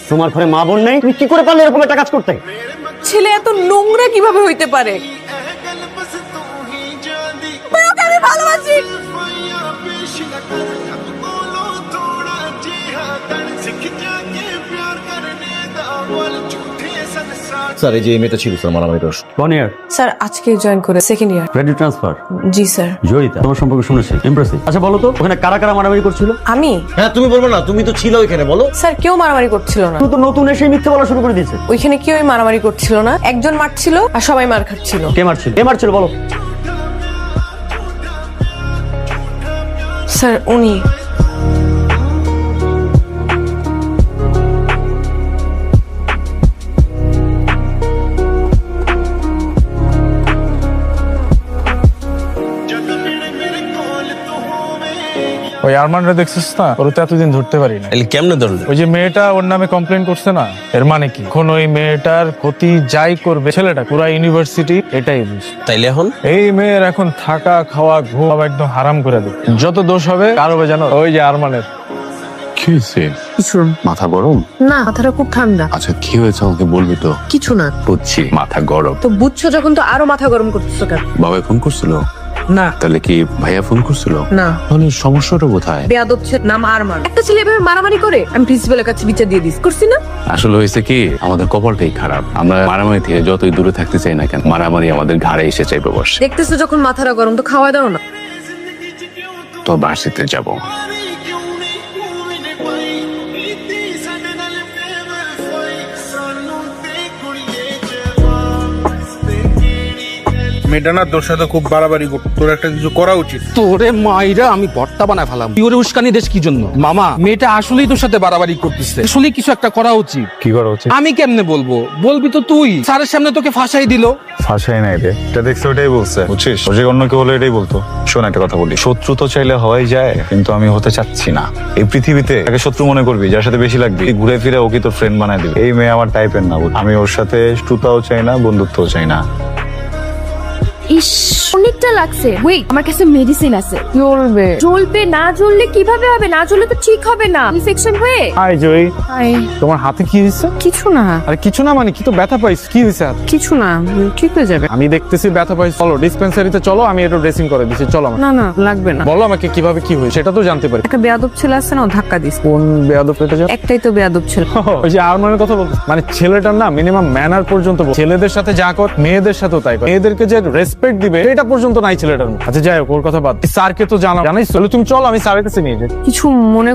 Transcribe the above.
তোমার ঘরে মা বোন নেই, তুমি কি করে পারলে এরকম একটা কাজ করতে? ছেলে এত নোংরা কিভাবে হইতে পারে? ওকে আমি ভালোবাসি। স্যার এই যে এই মেয়েটা ছিল স্যার মারামারি দোষ। 1 year স্যার আজকে জয়েন করে সেকেন্ড ইয়ার। Credit transfer. জি স্যার। জয়িতা তোমার সম্পর্কে শুনেছি, ইমপ্রেসিভ। আচ্ছা বলো তো ওখানে কারা কারা মারামারি করছিল? আমি? হ্যাঁ তুমি বলবো না, তুমি তো ছিল ওইখানে, বলো। স্যার কেউ মারামারি করছিল না। তুমি তো নতুন এসে মিথ্যে বলা শুরু করে দিয়েছে। ওইখানে কেউই মারামারি করছিল না, একজন মারছিল আর সবাই মার খাচ্ছিল। কে মারছিল? কে মারছিল বলো। স্যার উনি। ওই আরমানরা দেখছিস না, ওর তো এতদিন ধরতে পারি না। কেমনে ধরলে? ওই যে মেয়েটা ওর নামে কমপ্লেন করছে না, এর মানে কি? এখন ওই মেয়েটার ক্ষতি যাই করবে ছেলেটা পুরা ইউনিভার্সিটি এটাই বুঝ। তাইলে এখন এই মেয়ের এখন থাকা খাওয়া ঘুম একদম হারাম করে দেবে। যত দোষ হবে কার হবে জানো? ওই যে আরমানের। কি হয়েছে? কিছু মাথা গরম? না, মাথাটা খুব ঠান্ডা। আচ্ছা কি হয়েছে আমাকে বলবি তো? কিছু না। বুঝছি মাথা গরম। তো বুঝছো যখন, তো আরো মাথা গরম করতেছো কেন? বাবা ফোন করছিল? না। তাহলে কি ভাইয়া ফোন করছিল? না। তাহলে সমস্যাটা কোথায়? বেয়াদব ছেলে, নাম আরমান। একটা ছেলে এভাবে মারামারি করে, আমি প্রিন্সিপালের কাছে বিচার দিয়ে দিস করছি না। আসলে হয়েছে কি, আমাদের কপালটাই খারাপ। আমরা মারামারি থেকে যতই দূরে থাকতে চাই না কেন, মারামারি আমাদের ঘাড়ে এসে চাইবে বস। দেখতেছো যখন মাথাটা গরম, তো খাওয়া দাও না। তো বার্ষিকতে যাব। মেয়েটা না তোর সাথে খুব বাড়াবাড়ি করতো, তোর একটা কিছু করা উচিত। তোরে মাইরা আমি ভর্তা বানায় ফেলাম। তুই ওরে উস্কানি দেশ কি জন্য? মামা মেয়েটা আসলেই তোর সাথে বাড়াবাড়ি করতেছে, আসলেই কিছু একটা করা উচিত। কি করা উচিত? আমি কেমনে বলবো? বলবি তো তুই। স্যারের সামনে তোকে ফাঁসাই দিল। ফাঁসাই নাই রে, এটা দেখছো ওটাই বলছে, বুঝছিস? ও যে অন্য কেউ হলে এটাই বলতো। শোন একটা কথা বলি, শত্রু তো চাইলে হওয়াই যায়, কিন্তু আমি হতে চাচ্ছি না। এই পৃথিবীতে তাকে শত্রু মনে করবি, যার সাথে বেশি লাগবে ঘুরে ফিরে ওকে তোর ফ্রেন্ড বানায় দিবি। এই মেয়ে আমার টাইপের না, আমি ওর সাথে শত্রুতাও চাই না, বন্ধুত্বও চাই না। ইস অনেকটা লাগছে। ওয়েট, আমার কাছে মেডিসিন আছে। জ্বলবে। জ্বলবে না? জ্বললে কিভাবে হবে? না জ্বললে তো ঠিক হবে না, ইনফেকশন হয়ে। হাই জয়ী, হাই। তোমার হাতে কি হয়েছে? কিছু না। আরে কিছু না মানে কি? তো ব্যথা পাইছ, কি হয়েছে? কিছু না, ঠিক হয়ে যাবে। আমি দেখতেছি ব্যথা পাইছ। চলো ডিসপেন্সারিতে চলো, আমি একটু ড্রেসিং করে দিচ্ছি। চলো আমার। না না, লাগবে না। বলো আমাকে কিভাবে কি হয়েছে, সেটা তো জানতে পারি। একটা বেয়াদব ছেলে আছে না, ও ধাক্কা দিস। কোন বেয়াদব এটা? একটাই তো বেয়াদব ছেলে। ওই যে আরমানের কথা বলতে, মানে ছেলেটার না মিনিমাম ম্যানার পর্যন্ত ছেলেদের সাথে যা কর মেয়েদের সাথেও তাই কর। মেয়েদেরকে যে রেসপেক্ট দিবে এটা পর্যন্ত নাই ছেলেটার। আচ্ছা যাই হোক, ওর কথা বাদ। স্যারকে তো জানাইস, চলো তুমি চলো, আমি স্যারের কাছে নিয়ে যাই। কিছু মনে